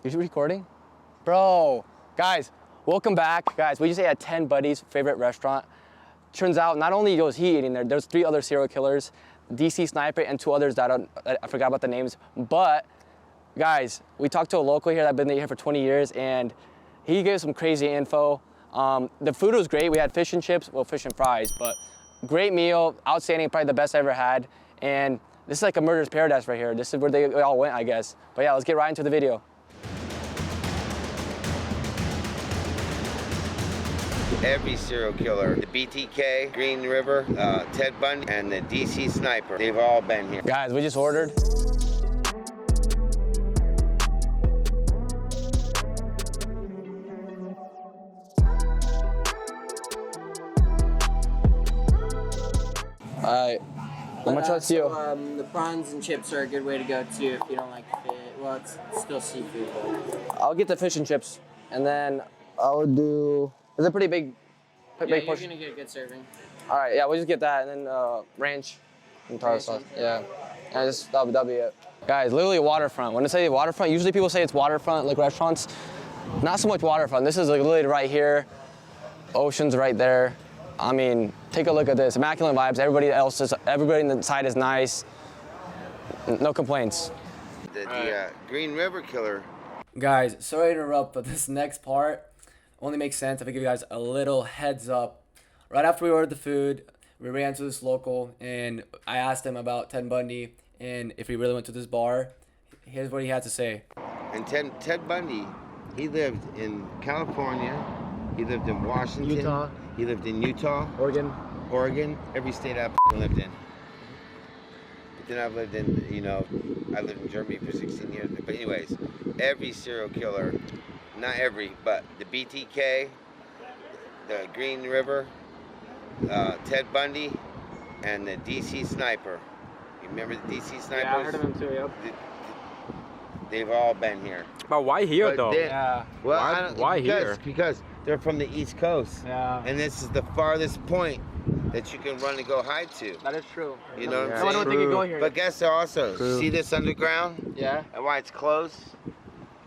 You recording? Bro, guys, welcome back. Guys, we just ate at 10 Buddy's favorite restaurant. Turns out not only was he eating there, there's 3 other serial killers, DC Sniper and 2 others that I forgot about the names. But guys, we talked to a local here that's been here for 20 years and he gave some crazy info. The food was great. We had fish and chips, well, fish and fries, but great meal, outstanding, probably the best I ever had. And this is like a murderer's paradise right here. This is where they all went, I guess. But yeah, let's get right into the video. Every serial killer, the BTK, Green River, Ted Bundy, and the DC Sniper, they've all been here. Guys, we just ordered. All right. How much was you? The prawns and chips are a good way to go too if you don't like fish. Well, it's still seafood. I'll get the fish and chips, and then I'll do. Is it pretty big? Yeah, Big you're portion? gonna get a good serving. All right, yeah, we'll just get that, and then ranch and tartar sauce. Yeah, and just that'll be it. Guys, literally waterfront. When I say waterfront, usually people say it's waterfront, like restaurants. Not so much waterfront. This is like literally right here. Ocean's right there. I mean, take a look at this. Immaculate vibes. Everybody inside is nice. No complaints. The Green River killer. Guys, sorry to interrupt, but this next part only makes sense if I give you guys a little heads up. Right after we ordered the food, we ran to this local, and I asked him about Ted Bundy and if he really went to this bar. Here's what he had to say. And Ted Bundy, he lived in California, he lived in Washington, Utah. He lived in Utah, Oregon, every state I've lived in. But then I've lived in, I lived in Germany for 16 years. But anyways, every serial killer, not every, but the BTK, the Green River, Ted Bundy, and the DC Sniper. You remember the DC Snipers? Yeah, I heard of him too, yep. They've all been here. But why here, though? Yeah. Well, why here? Because they're from the East Coast. Yeah. And this is the farthest point that you can run and go hide to. That is true. You know what I'm No, I saying? don't think you go here. But guess also, see this underground? Yeah. And why it's closed?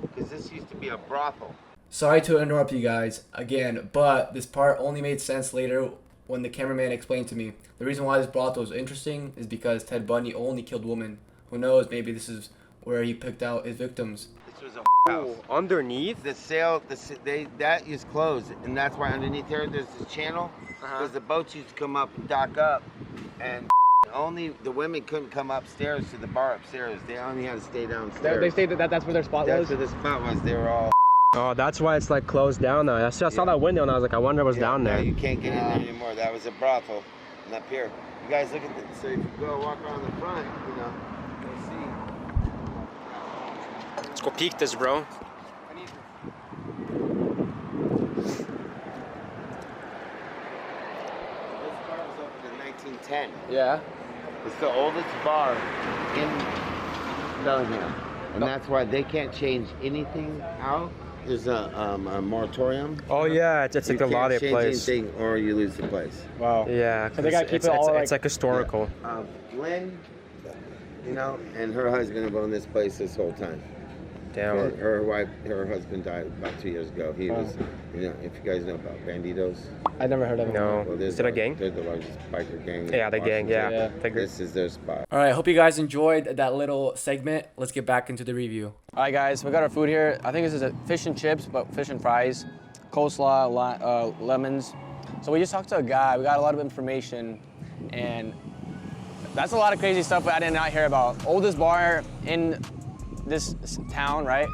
Because this used to be a brothel. Sorry to interrupt you guys again, but this part only made sense later when the cameraman explained to me. The reason why this brothel is interesting is because Ted Bundy only killed women. Who knows, maybe this is where he picked out his victims. This was a house. Underneath? That is closed, and that's why underneath there there's this channel, because the boats used to come up and dock up, and only the women couldn't come upstairs to the bar upstairs. They only had to stay downstairs. They stated that that's where their spot That's was? where the spot was. They were all. Oh, that's why it's like closed down now. I saw that window and I was like, I wonder what's down there. No, you can't get in there anymore. That was a brothel. And up here, you guys look at this. So if you go walk around the front, you'll see. Let's go peek this, bro. This bar was opened in 1910. Yeah. It's the oldest bar in Bellingham. And that's why they can't change anything out. There's a moratorium. Oh yeah, it's like the lottery place. place. Anything or you lose the place. Wow. Yeah, So they gotta keep it all it's like historical. Lynn, and her husband have owned this place this whole time. Damn. Her husband died about 2 years ago. He was, if you guys know about Banditos. I never heard of him. No. Well, Is it a gang? They're the largest biker gang. Yeah, the gang. Yeah. Yeah. This is their spot. All right, hope you guys enjoyed that little segment. Let's get back into the review. All right, guys, we got our food here. I think this is a fish and chips, but fish and fries, coleslaw, lemons. So we just talked to a guy. We got a lot of information, and that's a lot of crazy stuff I did not hear about. Oldest bar in this town, right?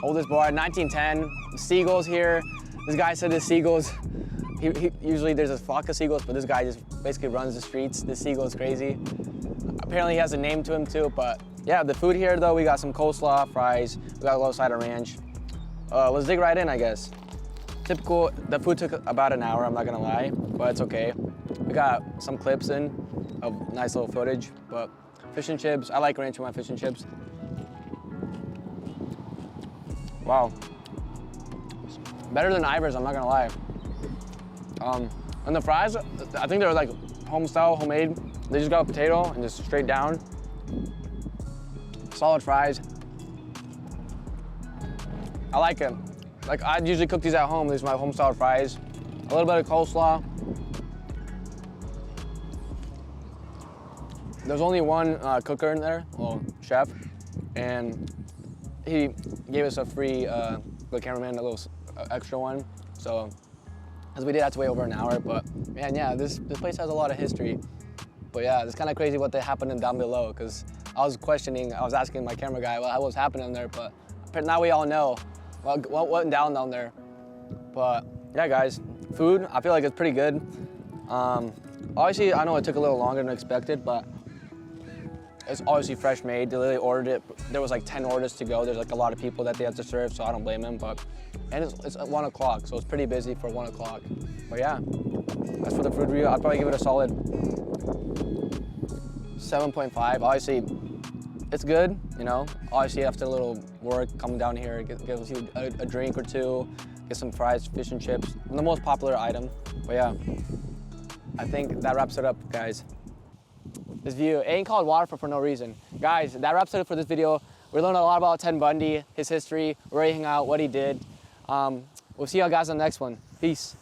Oldest bar, 1910. Seagulls here. This guy said the seagulls. He usually there's a flock of seagulls, but this guy just basically runs the streets. This seagull is crazy. Apparently he has a name to him too, but yeah, the food here though, we got some coleslaw, fries, we got a little side of ranch. Let's dig right in, I guess. Typical, the food took about an hour, I'm not gonna lie, but it's okay. We got some clips in of nice little footage, but fish and chips, I like ranch with my fish and chips. Wow. Better than Ivor's, I'm not gonna lie. And the fries, I think they're like home style, homemade. They just got a potato and just straight down. Solid fries. I like it. Like I usually cook these at home. These are my home style fries. A little bit of coleslaw. There's only one cooker in there, well, chef, and he gave us a free, the cameraman, a little extra one. So, as we did have to wait over an hour, but man, yeah, this place has a lot of history. But yeah, it's kind of crazy what happened down below, because I was asking my camera guy what was happening there, but now we all know what went down there. But yeah, guys, food, I feel like it's pretty good. Obviously, I know it took a little longer than expected, but it's obviously fresh made. They literally ordered it. There was like 10 orders to go. There's like a lot of people that they have to serve, so I don't blame them. And it's at 1 o'clock, so it's pretty busy for 1 o'clock. But yeah, as for the food review, I'd probably give it a solid 7.5. Obviously, it's good, you know. Obviously, after a little work, coming down here, get you a drink or two, get some fries, fish and chips, the most popular item. But yeah, I think that wraps it up, guys. This view, it ain't called waterfall for no reason. Guys, that wraps it up for this video. We learned a lot about Ted Bundy, his history, where he hung out, what he did. We'll see you guys on the next one. Peace.